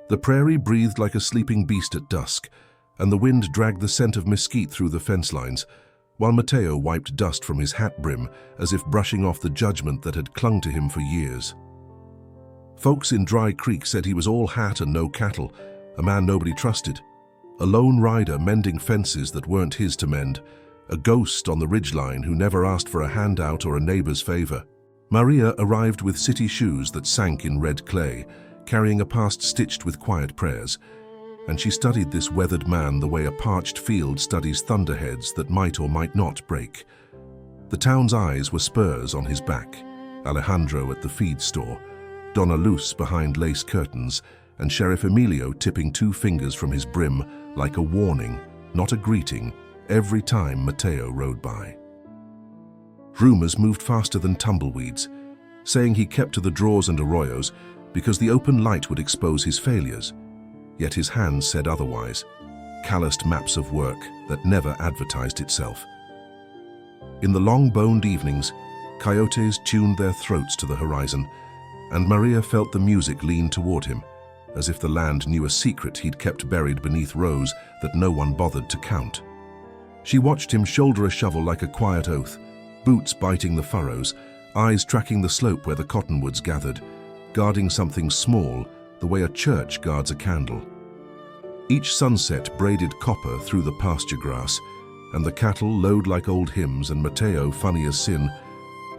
The prairie breathed like a sleeping beast at dusk, and the wind dragged the scent of mesquite through the fence lines, while Mateo wiped dust from his hat brim as if brushing off the judgment that had clung to him for years. Folks in Dry Creek said he was all hat and no cattle, a man nobody trusted, a lone rider mending fences that weren't his to mend, a ghost on the ridgeline who never asked for a handout or a neighbor's favor. Maria arrived with city shoes that sank in red clay, carrying a past stitched with quiet prayers, and she studied this weathered man the way a parched field studies thunderheads that might or might not break. The town's eyes were spurs on his back, Alejandro at the feed store, Donna Luz behind lace curtains, and Sheriff Emilio tipping 2 fingers from his brim like a warning, not a greeting, every time Mateo rode by. Rumors moved faster than tumbleweeds, saying he kept to the draws and arroyos because the open light would expose his failures. Yet his hands said otherwise, calloused maps of work that never advertised itself. In the long-boned evenings, coyotes tuned their throats to the horizon, and Maria felt the music lean toward him, as if the land knew a secret he'd kept buried beneath rows that no one bothered to count. She watched him shoulder a shovel like a quiet oath, boots biting the furrows, eyes tracking the slope where the cottonwoods gathered, guarding something small the way a church guards a candle. Each sunset braided copper through the pasture grass, and the cattle lowed like old hymns, and Mateo, funny as sin,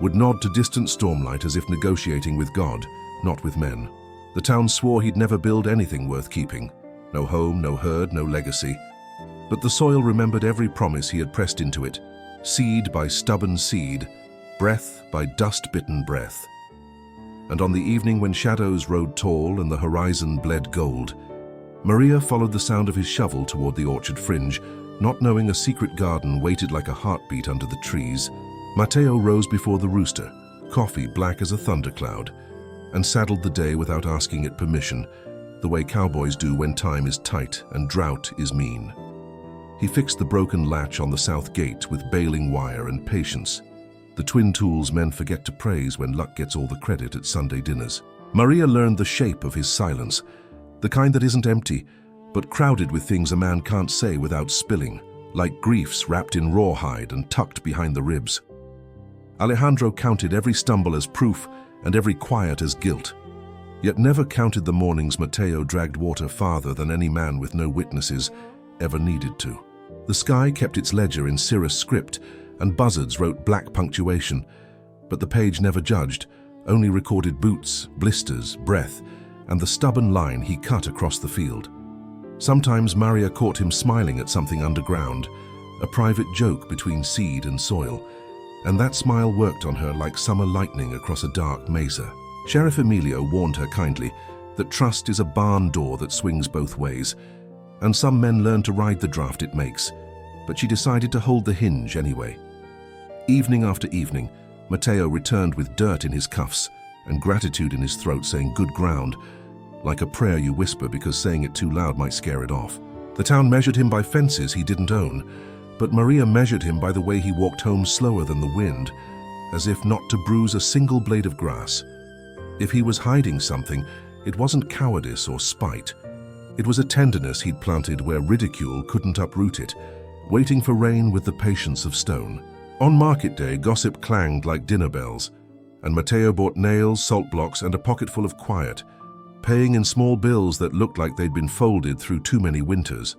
would nod to distant stormlight as if negotiating with God, not with men. The town swore he'd never build anything worth keeping. No home, no herd, no legacy. But the soil remembered every promise he had pressed into it, seed by stubborn seed, breath by dust-bitten breath. And on the evening when shadows rode tall and the horizon bled gold, Maria followed the sound of his shovel toward the orchard fringe, not knowing a secret garden waited like a heartbeat under the trees. Mateo rose before the rooster, coffee black as a thundercloud, and saddled the day without asking it permission, the way cowboys do when time is tight and drought is mean. He fixed the broken latch on the south gate with baling wire and patience, the twin tools men forget to praise when luck gets all the credit at Sunday dinners. Maria learned the shape of his silence, the kind that isn't empty, but crowded with things a man can't say without spilling, like griefs wrapped in rawhide and tucked behind the ribs. Alejandro counted every stumble as proof and every quiet as guilt, yet never counted the mornings Mateo dragged water farther than any man with no witnesses ever needed to. The sky kept its ledger in cirrus script, and buzzards wrote black punctuation, but the page never judged, only recorded boots, blisters, breath, and the stubborn line he cut across the field. Sometimes Maria caught him smiling at something underground, a private joke between seed and soil, and that smile worked on her like summer lightning across a dark mesa. Sheriff Emilio warned her kindly that trust is a barn door that swings both ways, and some men learn to ride the draft it makes, but she decided to hold the hinge anyway. Evening after evening, Mateo returned with dirt in his cuffs and gratitude in his throat, saying good ground, like a prayer you whisper because saying it too loud might scare it off. The town measured him by fences he didn't own, but Maria measured him by the way he walked home slower than the wind, as if not to bruise a single blade of grass. If he was hiding something, it wasn't cowardice or spite. It was a tenderness he'd planted where ridicule couldn't uproot it, waiting for rain with the patience of stone. On market day, gossip clanged like dinner bells, and Mateo bought nails, salt blocks, and a pocketful of quiet, paying in small bills that looked like they'd been folded through too many winters.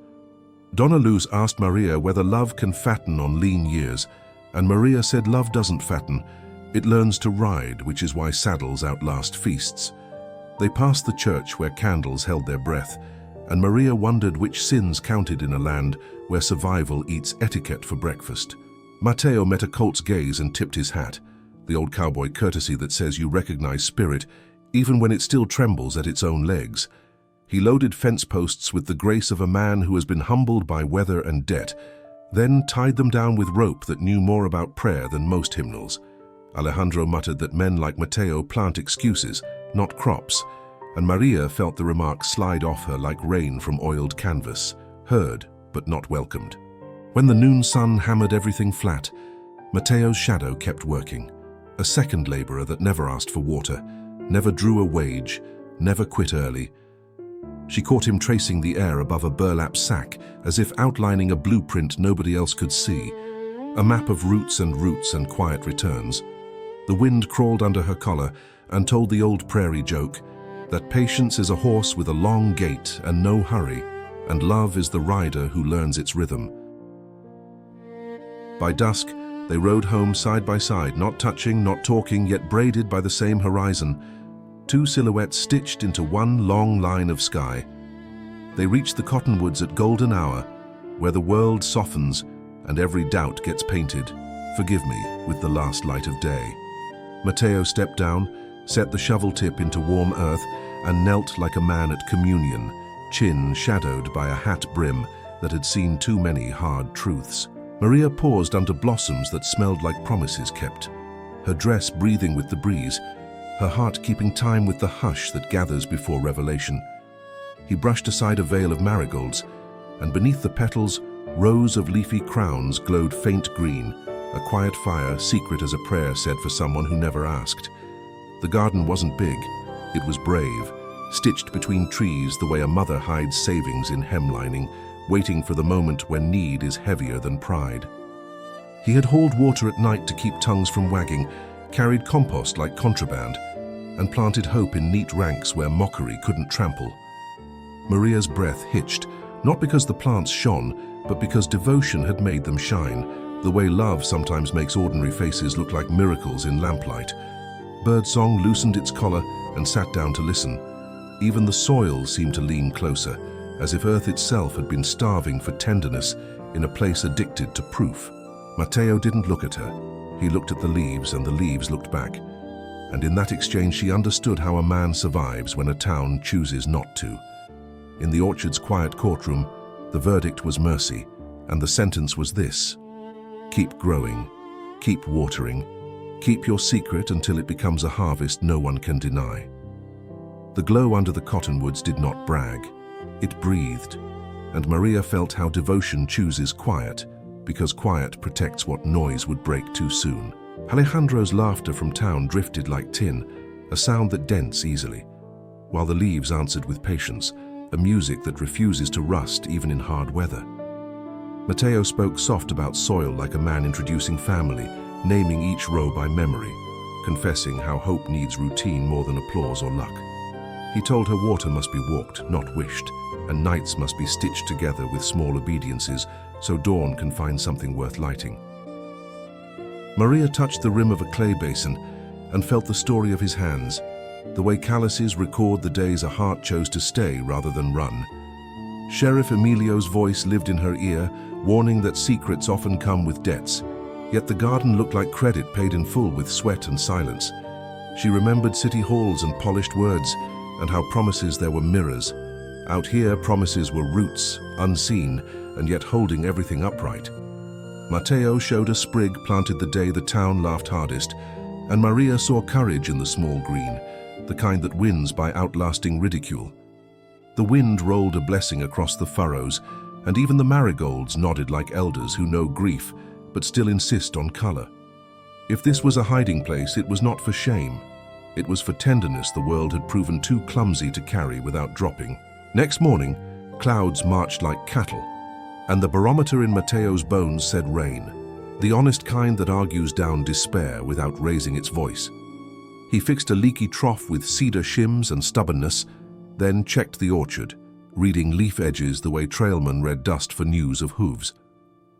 Donna Luz asked Maria whether love can fatten on lean years, and Maria said love doesn't fatten, it learns to ride, which is why saddles outlast feasts. They passed the church where candles held their breath, and Maria wondered which sins counted in a land where survival eats etiquette for breakfast. Mateo met a colt's gaze and tipped his hat, the old cowboy courtesy that says you recognize spirit even when it still trembles at its own legs. He loaded fence posts with the grace of a man who has been humbled by weather and debt, then tied them down with rope that knew more about prayer than most hymnals. Alejandro muttered that men like Mateo plant excuses, not crops, and Maria felt the remark slide off her like rain from oiled canvas, heard but not welcomed. When the noon sun hammered everything flat, Mateo's shadow kept working, a second laborer that never asked for water, never drew a wage, never quit early. She caught him tracing the air above a burlap sack, as if outlining a blueprint nobody else could see, a map of routes and quiet returns. The wind crawled under her collar and told the old prairie joke that patience is a horse with a long gait and no hurry, and love is the rider who learns its rhythm. By dusk, they rode home side by side, not touching, not talking, yet braided by the same horizon, two silhouettes stitched into one long line of sky. They reached the cottonwoods at golden hour, where the world softens and every doubt gets painted, "Forgive me," with the last light of day. Mateo stepped down, set the shovel tip into warm earth, and knelt like a man at communion, chin shadowed by a hat brim that had seen too many hard truths. María paused under blossoms that smelled like promises kept, her dress breathing with the breeze, her heart keeping time with the hush that gathers before revelation. He brushed aside a veil of marigolds, and beneath the petals, rows of leafy crowns glowed faint green, a quiet fire, secret as a prayer said for someone who never asked. The garden wasn't big, it was brave, stitched between trees the way a mother hides savings in hemlining, waiting for the moment when need is heavier than pride. He had hauled water at night to keep tongues from wagging, carried compost like contraband, and planted hope in neat ranks where mockery couldn't trample. Maria's breath hitched, not because the plants shone, but because devotion had made them shine, the way love sometimes makes ordinary faces look like miracles in lamplight. Birdsong loosened its collar and sat down to listen. Even the soil seemed to lean closer, as if earth itself had been starving for tenderness in a place addicted to proof. Mateo didn't look at her. He looked at the leaves, and the leaves looked back. And in that exchange she understood how a man survives when a town chooses not to. In the orchard's quiet courtroom, the verdict was mercy, and the sentence was this: keep growing, keep watering, keep your secret until it becomes a harvest no one can deny. The glow under the cottonwoods did not brag. It breathed, and María felt how devotion chooses quiet, because quiet protects what noise would break too soon. Alejandro's laughter from town drifted like tin, a sound that dents easily, while the leaves answered with patience, a music that refuses to rust even in hard weather. Mateo spoke soft about soil like a man introducing family, naming each row by memory, confessing how hope needs routine more than applause or luck. He told her water must be walked, not wished, and nights must be stitched together with small obediences so dawn can find something worth lighting. María touched the rim of a clay basin and felt the story of his hands, the way calluses record the days a heart chose to stay rather than run. Sheriff Emilio's voice lived in her ear, warning that secrets often come with debts, yet the garden looked like credit paid in full with sweat and silence. She remembered city halls and polished words, and how promises there were mirrors. Out here, promises were roots, unseen, and yet holding everything upright. Mateo showed a sprig planted the day the town laughed hardest, and María saw courage in the small green, the kind that wins by outlasting ridicule. The wind rolled a blessing across the furrows, and even the marigolds nodded like elders who know grief, but still insist on color. If this was a hiding place, it was not for shame. It was for tenderness the world had proven too clumsy to carry without dropping. Next morning, clouds marched like cattle, and the barometer in Mateo's bones said rain, the honest kind that argues down despair without raising its voice. He fixed a leaky trough with cedar shims and stubbornness, then checked the orchard, reading leaf edges the way trailmen read dust for news of hooves.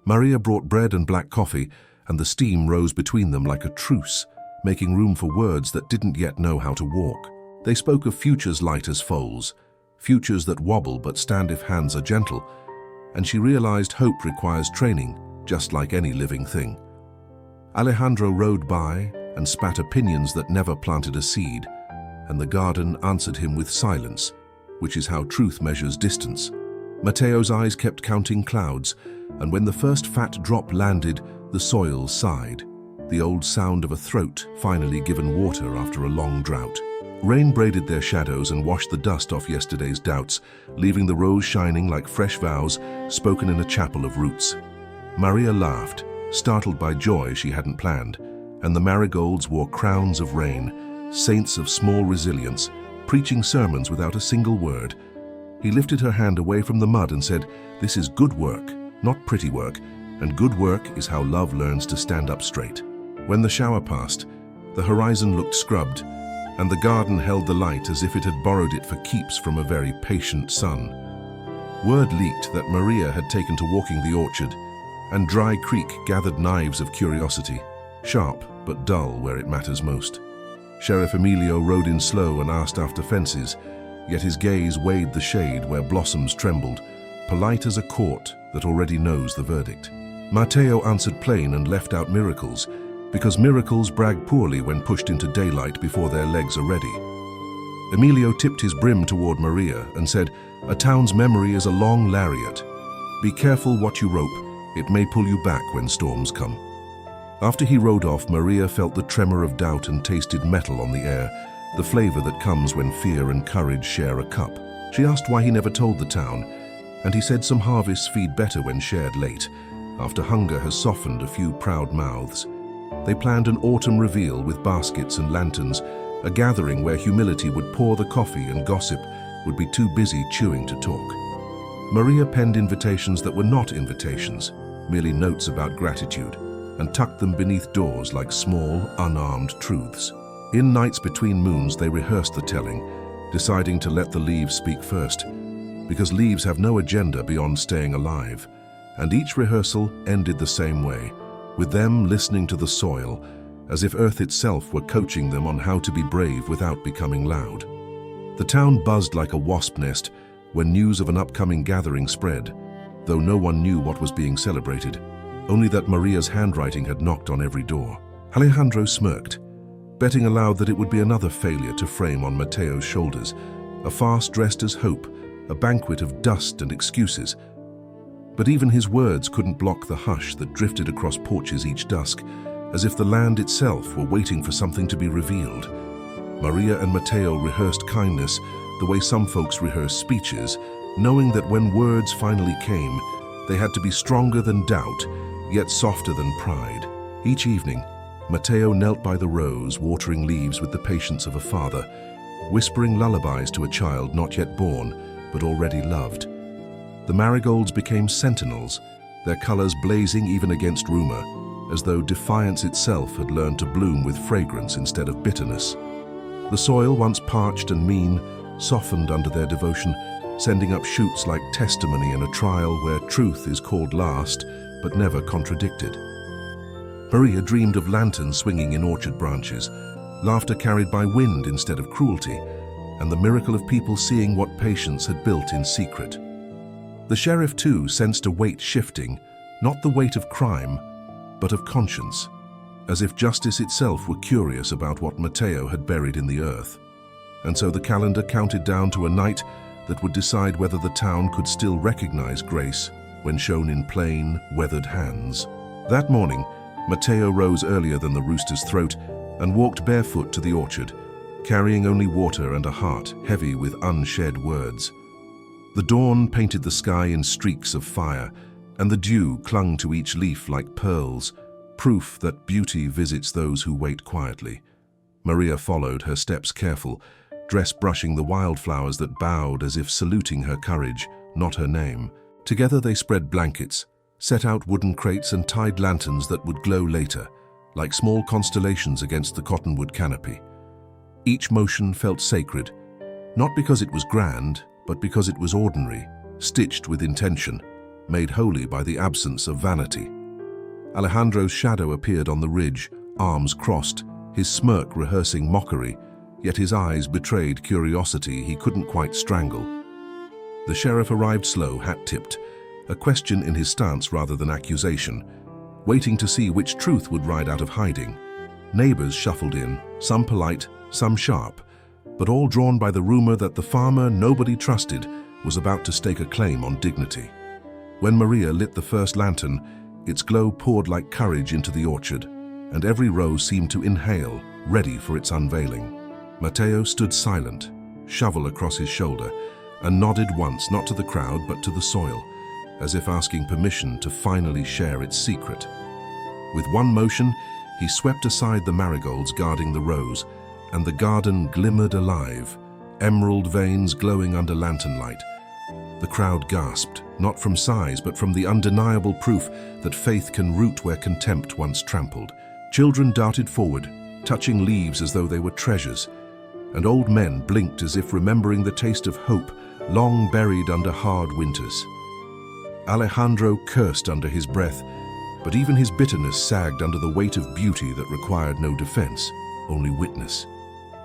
María brought bread and black coffee, and the steam rose between them like a truce, making room for words that didn't yet know how to walk. They spoke of futures light as foals, futures that wobble but stand if hands are gentle, and she realized hope requires training, just like any living thing. Alejandro rode by and spat opinions that never planted a seed, and the garden answered him with silence, which is how truth measures distance. Mateo's eyes kept counting clouds, and when the first fat drop landed, the soil sighed, the old sound of a throat finally given water after a long drought. Rain braided their shadows and washed the dust off yesterday's doubts, leaving the rows shining like fresh vows spoken in a chapel of roots. María laughed, startled by joy she hadn't planned, and the marigolds wore crowns of rain, saints of small resilience, preaching sermons without a single word. He lifted her hand away from the mud and said, "This is good work, not pretty work, and good work is how love learns to stand up straight." When the shower passed, the horizon looked scrubbed, and the garden held the light as if it had borrowed it for keeps from a very patient sun. Word leaked that Maria had taken to walking the orchard, and Dry Creek gathered knives of curiosity, sharp but dull where it matters most. Sheriff Emilio rode in slow and asked after fences, yet his gaze weighed the shade where blossoms trembled, polite as a court that already knows the verdict. Mateo answered plain and left out miracles, because miracles brag poorly when pushed into daylight before their legs are ready. Emilio tipped his brim toward Maria and said, "A town's memory is a long lariat. Be careful what you rope, it may pull you back when storms come." After he rode off, Maria felt the tremor of doubt and tasted metal on the air, the flavor that comes when fear and courage share a cup. She asked why he never told the town, and he said some harvests feed better when shared late, after hunger has softened a few proud mouths. They planned an autumn reveal with baskets and lanterns, a gathering where humility would pour the coffee and gossip would be too busy chewing to talk. Maria penned invitations that were not invitations, merely notes about gratitude, and tucked them beneath doors like small, unarmed truths. In nights between moons, they rehearsed the telling, deciding to let the leaves speak first, because leaves have no agenda beyond staying alive, and each rehearsal ended the same way, with them listening to the soil, as if Earth itself were coaching them on how to be brave without becoming loud. The town buzzed like a wasp nest when news of an upcoming gathering spread, though no one knew what was being celebrated, only that Maria's handwriting had knocked on every door. Alejandro smirked, betting aloud that it would be another failure to frame on Mateo's shoulders, a farce dressed as hope, a banquet of dust and excuses. But even his words couldn't block the hush that drifted across porches each dusk, as if the land itself were waiting for something to be revealed. Maria and Mateo rehearsed kindness the way some folks rehearse speeches, knowing that when words finally came, they had to be stronger than doubt, yet softer than pride. Each evening, Mateo knelt by the rose, watering leaves with the patience of a father, whispering lullabies to a child not yet born, but already loved. The marigolds became sentinels, their colors blazing even against rumor, as though defiance itself had learned to bloom with fragrance instead of bitterness. The soil, once parched and mean, softened under their devotion, sending up shoots like testimony in a trial where truth is called last, but never contradicted. Maria dreamed of lanterns swinging in orchard branches, laughter carried by wind instead of cruelty, and the miracle of people seeing what patience had built in secret. The sheriff, too, sensed a weight shifting, not the weight of crime, but of conscience, as if justice itself were curious about what Mateo had buried in the earth. And so the calendar counted down to a night that would decide whether the town could still recognize grace when shown in plain, weathered hands. That morning, Mateo rose earlier than the rooster's throat and walked barefoot to the orchard, carrying only water and a heart heavy with unshed words. The dawn painted the sky in streaks of fire, and the dew clung to each leaf like pearls, proof that beauty visits those who wait quietly. Maria followed, her steps careful, dress brushing the wildflowers that bowed as if saluting her courage, not her name. Together they spread blankets, set out wooden crates and tied lanterns that would glow later, like small constellations against the cottonwood canopy. Each motion felt sacred, not because it was grand, but because it was ordinary, stitched with intention, made holy by the absence of vanity. Alejandro's shadow appeared on the ridge, arms crossed, his smirk rehearsing mockery, yet his eyes betrayed curiosity he couldn't quite strangle. The sheriff arrived slow, hat-tipped, a question in his stance rather than accusation, waiting to see which truth would ride out of hiding. Neighbors shuffled in, some polite, some sharp, but all drawn by the rumor that the farmer nobody trusted was about to stake a claim on dignity. When Maria lit the first lantern, its glow poured like courage into the orchard, and every rose seemed to inhale, ready for its unveiling. Mateo stood silent, shovel across his shoulder, and nodded once, not to the crowd but to the soil, as if asking permission to finally share its secret. With one motion, he swept aside the marigolds guarding the rose, and the garden glimmered alive, emerald veins glowing under lantern light, The crowd gasped, not from size, but from the undeniable proof that faith can root where contempt once trampled. Children darted forward, touching leaves as though they were treasures, and old men blinked as if remembering the taste of hope long buried under hard winters. Alejandro cursed under his breath, but even his bitterness sagged under the weight of beauty that required no defense, only witness.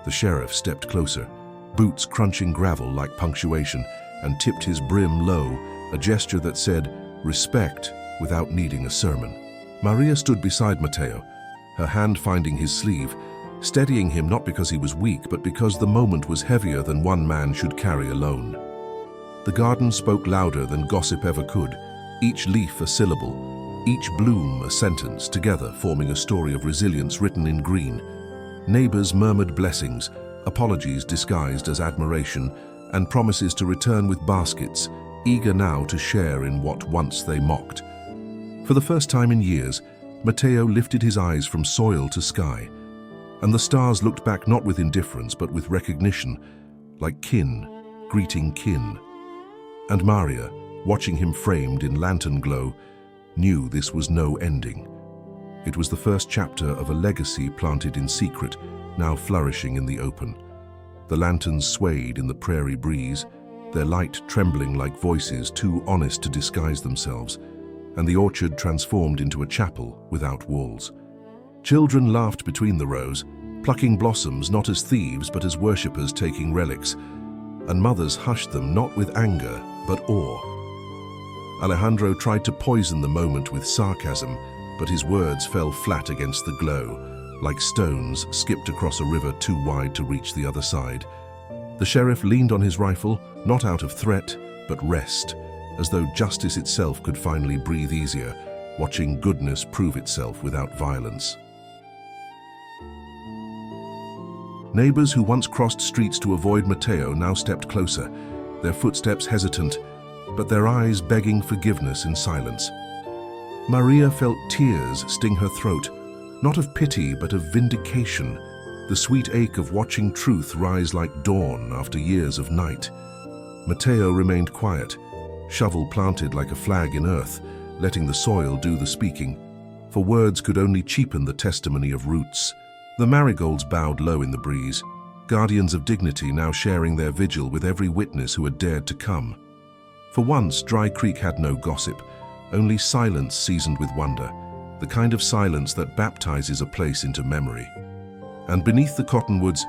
The sheriff stepped closer, boots crunching gravel like punctuation, and tipped his brim low, a gesture that said, "Respect," without needing a sermon. María stood beside Mateo, her hand finding his sleeve, steadying him not because he was weak, but because the moment was heavier than one man should carry alone. The garden spoke louder than gossip ever could, each leaf a syllable, each bloom a sentence, together forming a story of resilience written in green. Neighbors murmured blessings, apologies disguised as admiration, and promises to return with baskets, eager now to share in what once they mocked. For the first time in years, Mateo lifted his eyes from soil to sky, and the stars looked back not with indifference but with recognition, like kin greeting kin. And María, watching him framed in lantern glow, knew this was no ending. It was the first chapter of a legacy planted in secret, now flourishing in the open. The lanterns swayed in the prairie breeze, their light trembling like voices too honest to disguise themselves, and the orchard transformed into a chapel without walls. Children laughed between the rows, plucking blossoms not as thieves but as worshippers taking relics, and mothers hushed them not with anger but awe. Alejandro tried to poison the moment with sarcasm, but his words fell flat against the glow, like stones skipped across a river too wide to reach the other side. The sheriff leaned on his rifle, not out of threat, but rest, as though justice itself could finally breathe easier, watching goodness prove itself without violence. Neighbors who once crossed streets to avoid Mateo now stepped closer, their footsteps hesitant, but their eyes begging forgiveness in silence. María felt tears sting her throat, not of pity but of vindication, the sweet ache of watching truth rise like dawn after years of night. Mateo remained quiet, shovel planted like a flag in earth, letting the soil do the speaking, for words could only cheapen the testimony of roots. The marigolds bowed low in the breeze, guardians of dignity now sharing their vigil with every witness who had dared to come. For once, Dry Creek had no gossip, only silence seasoned with wonder, the kind of silence that baptizes a place into memory. And beneath the cottonwoods,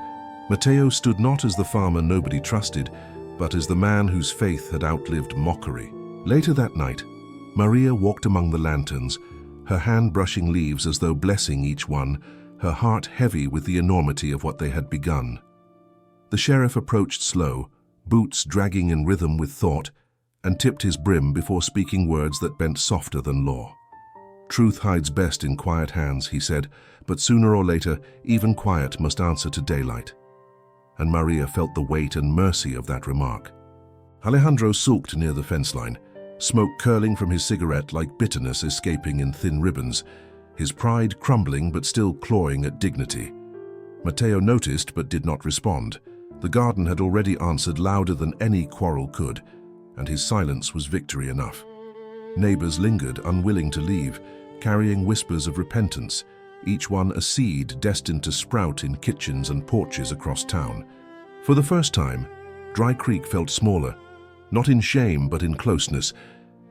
Mateo stood not as the farmer nobody trusted, but as the man whose faith had outlived mockery. Later that night, María walked among the lanterns, her hand brushing leaves as though blessing each one, her heart heavy with the enormity of what they had begun. The sheriff approached slow, boots dragging in rhythm with thought, and tipped his brim before speaking words that bent softer than law. "Truth hides best in quiet hands," he said, "but sooner or later, even quiet must answer to daylight." And María felt the weight and mercy of that remark. Alejandro sulked near the fence line, smoke curling from his cigarette like bitterness escaping in thin ribbons, his pride crumbling but still clawing at dignity. Mateo noticed but did not respond. The garden had already answered louder than any quarrel could, and his silence was victory enough. Neighbors lingered, unwilling to leave, carrying whispers of repentance, each one a seed destined to sprout in kitchens and porches across town. For the first time, Dry Creek felt smaller, not in shame but in closeness,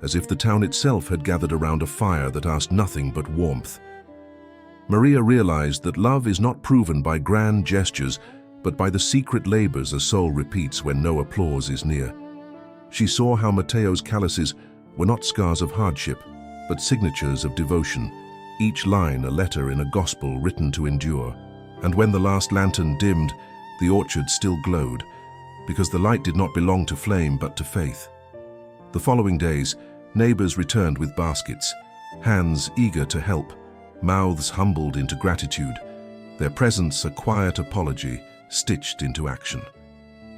as if the town itself had gathered around a fire that asked nothing but warmth. María realized that love is not proven by grand gestures, but by the secret labors a soul repeats when no applause is near. She saw how Mateo's calluses were not scars of hardship, but signatures of devotion, each line a letter in a gospel written to endure. And when the last lantern dimmed, the orchard still glowed, because the light did not belong to flame but to faith. The following days, neighbors returned with baskets, hands eager to help, mouths humbled into gratitude, their presence a quiet apology stitched into action.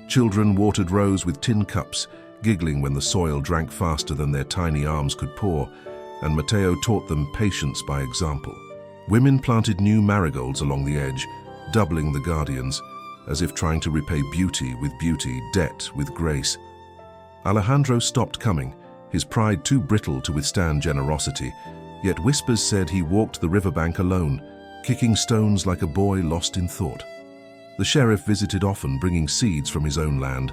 Children watered rows with tin cups, giggling when the soil drank faster than their tiny arms could pour, and Mateo taught them patience by example. Women planted new marigolds along the edge, doubling the guardians, as if trying to repay beauty with beauty, debt with grace. Alejandro stopped coming, his pride too brittle to withstand generosity, yet whispers said he walked the riverbank alone, kicking stones like a boy lost in thought. The sheriff visited often, bringing seeds from his own land,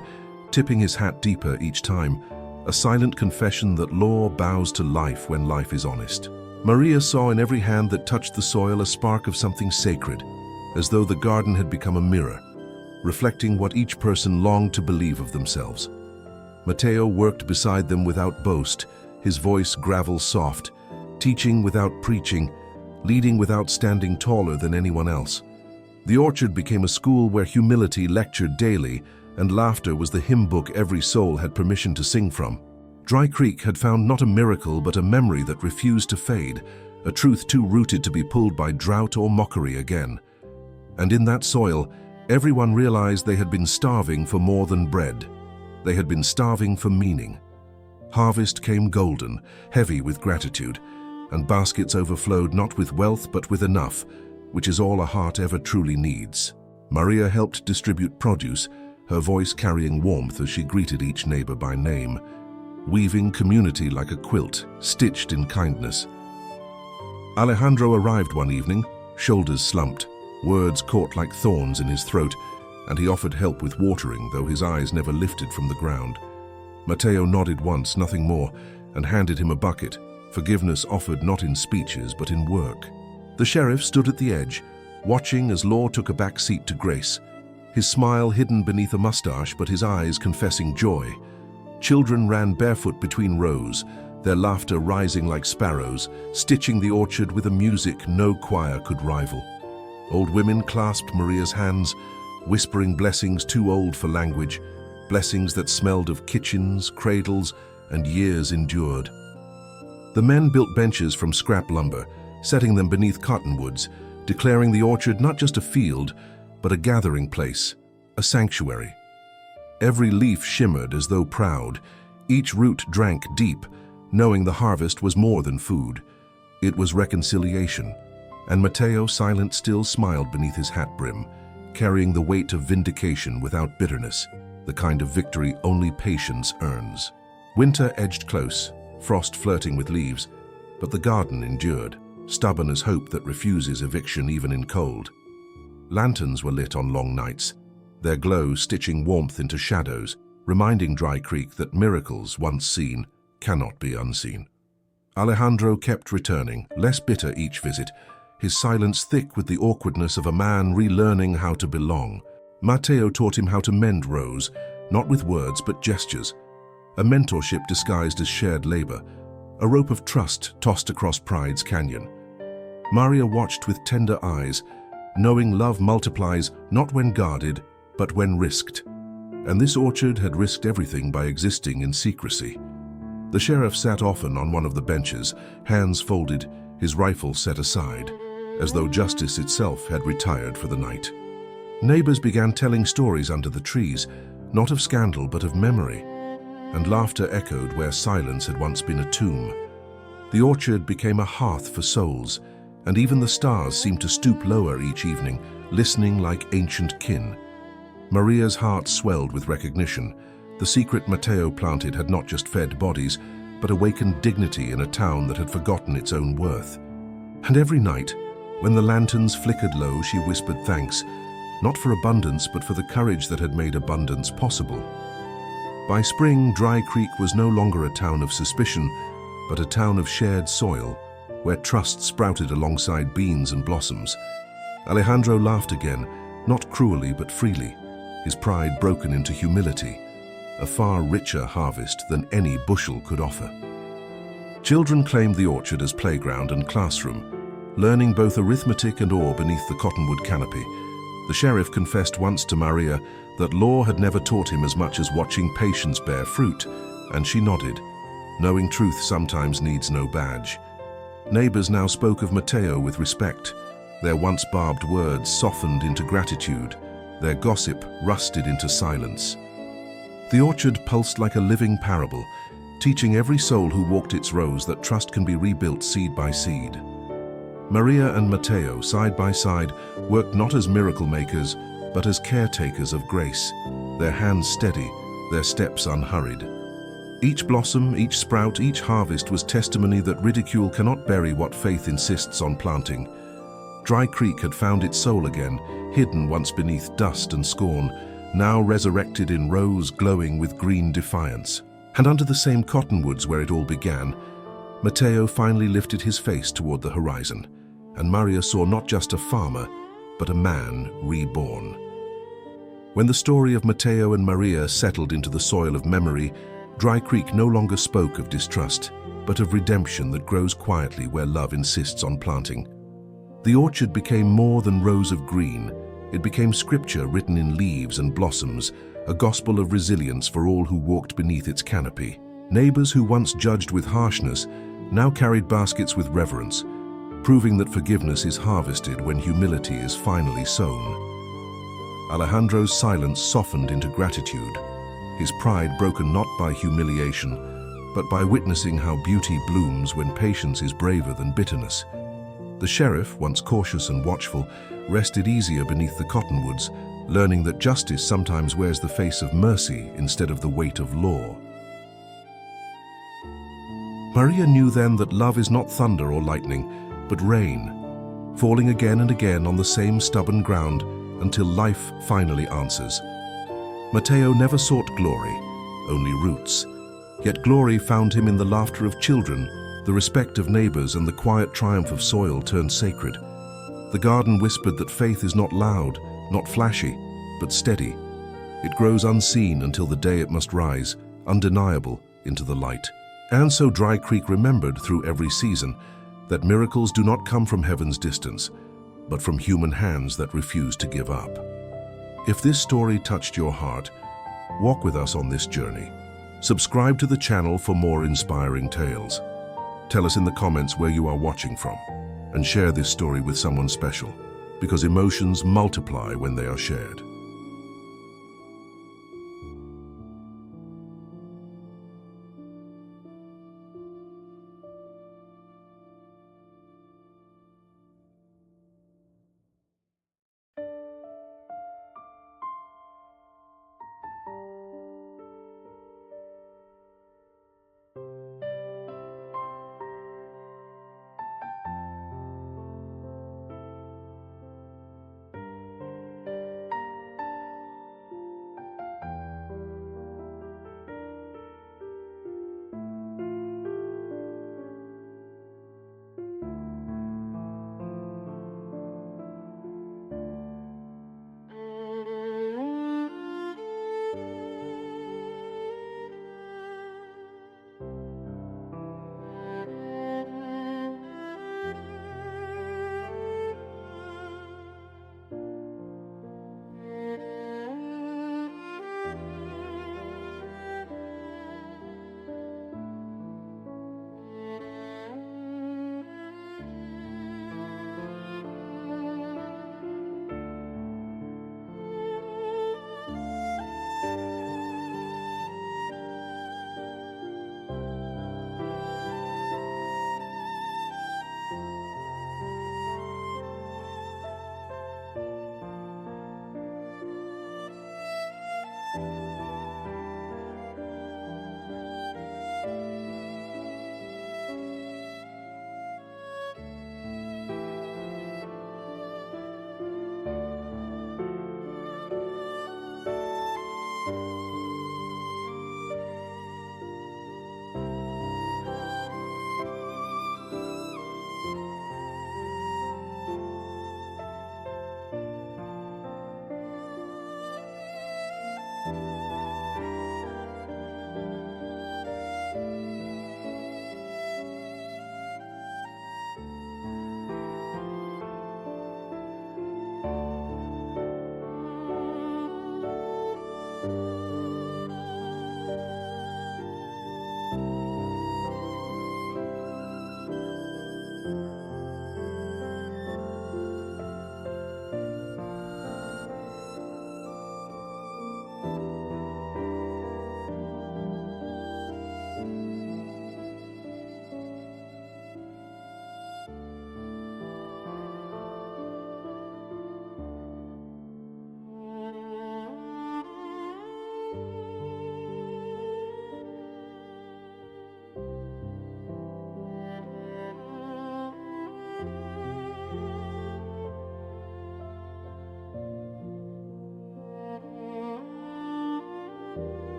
tipping his hat deeper each time, a silent confession that law bows to life when life is honest. María saw in every hand that touched the soil a spark of something sacred, as though the garden had become a mirror, reflecting what each person longed to believe of themselves. Mateo worked beside them without boast, his voice gravel soft, teaching without preaching, leading without standing taller than anyone else. The orchard became a school where humility lectured daily, and laughter was the hymn book every soul had permission to sing from. Dry Creek had found not a miracle but a memory that refused to fade, a truth too rooted to be pulled by drought or mockery again. And in that soil, everyone realized they had been starving for more than bread. They had been starving for meaning. Harvest came golden, heavy with gratitude, and baskets overflowed not with wealth but with enough, which is all a heart ever truly needs. María helped distribute produce, her voice carrying warmth as she greeted each neighbor by name, weaving community like a quilt, stitched in kindness. Alejandro arrived one evening, shoulders slumped, words caught like thorns in his throat, and he offered help with watering, though his eyes never lifted from the ground. Mateo nodded once, nothing more, and handed him a bucket, forgiveness offered not in speeches but in work. The sheriff stood at the edge, watching as law took a back seat to grace, his smile hidden beneath a mustache but his eyes confessing joy. Children ran barefoot between rows, their laughter rising like sparrows, stitching the orchard with a music no choir could rival. Old women clasped Maria's hands, whispering blessings too old for language, blessings that smelled of kitchens, cradles, and years endured. The men built benches from scrap lumber, setting them beneath cottonwoods, declaring the orchard not just a field, but a gathering place, a sanctuary. Every leaf shimmered as though proud, each root drank deep, knowing the harvest was more than food. It was reconciliation, and Mateo, silent still, smiled beneath his hat brim, carrying the weight of vindication without bitterness, the kind of victory only patience earns. Winter edged close, frost flirting with leaves, but the garden endured, stubborn as hope that refuses eviction even in cold. Lanterns were lit on long nights, their glow stitching warmth into shadows, reminding Dry Creek that miracles once seen cannot be unseen. Alejandro kept returning, less bitter each visit, his silence thick with the awkwardness of a man relearning how to belong. Mateo taught him how to mend rows, not with words but gestures, a mentorship disguised as shared labor, a rope of trust tossed across pride's canyon. María watched with tender eyes, knowing love multiplies not when guarded, but when risked. And this orchard had risked everything by existing in secrecy. The sheriff sat often on one of the benches, hands folded, his rifle set aside, as though justice itself had retired for the night. Neighbors began telling stories under the trees, not of scandal but of memory, and laughter echoed where silence had once been a tomb. The orchard became a hearth for souls, and even the stars seemed to stoop lower each evening, listening like ancient kin. Maria's heart swelled with recognition. The secret Mateo planted had not just fed bodies, but awakened dignity in a town that had forgotten its own worth. And every night, when the lanterns flickered low, she whispered thanks, not for abundance, but for the courage that had made abundance possible. By spring, Dry Creek was no longer a town of suspicion, but a town of shared soil, where trust sprouted alongside beans and blossoms. Alejandro laughed again, not cruelly but freely, his pride broken into humility, a far richer harvest than any bushel could offer. Children claimed the orchard as playground and classroom, learning both arithmetic and awe beneath the cottonwood canopy. The sheriff confessed once to María that law had never taught him as much as watching patience bear fruit, and she nodded, knowing truth sometimes needs no badge. Neighbors now spoke of Mateo with respect, their once barbed words softened into gratitude, their gossip rusted into silence. The orchard pulsed like a living parable, teaching every soul who walked its rows that trust can be rebuilt seed by seed. María and Mateo, side by side, worked not as miracle makers, but as caretakers of grace, their hands steady, their steps unhurried. Each blossom, each sprout, each harvest was testimony that ridicule cannot bury what faith insists on planting. Dry Creek had found its soul again, hidden once beneath dust and scorn, now resurrected in rows glowing with green defiance. And under the same cottonwoods where it all began, Mateo finally lifted his face toward the horizon, and María saw not just a farmer, but a man reborn. When the story of Mateo and María settled into the soil of memory, Dry Creek no longer spoke of distrust, but of redemption that grows quietly where love insists on planting. The orchard became more than rows of green. It became scripture written in leaves and blossoms, a gospel of resilience for all who walked beneath its canopy. Neighbors who once judged with harshness now carried baskets with reverence, proving that forgiveness is harvested when humility is finally sown. Alejandro's silence softened into gratitude, his pride broken not by humiliation, but by witnessing how beauty blooms when patience is braver than bitterness. The sheriff, once cautious and watchful, rested easier beneath the cottonwoods, learning that justice sometimes wears the face of mercy instead of the weight of law. María knew then that love is not thunder or lightning, but rain, falling again and again on the same stubborn ground until life finally answers. Mateo never sought glory, only roots. Yet glory found him in the laughter of children, the respect of neighbors, and the quiet triumph of soil turned sacred. The garden whispered that faith is not loud, not flashy, but steady. It grows unseen until the day it must rise, undeniable, into the light. And so Dry Creek remembered through every season that miracles do not come from heaven's distance, but from human hands that refuse to give up. If this story touched your heart, walk with us on this journey. Subscribe to the channel for more inspiring tales. Tell us in the comments where you are watching from, and share this story with someone special, because emotions multiply when they are shared.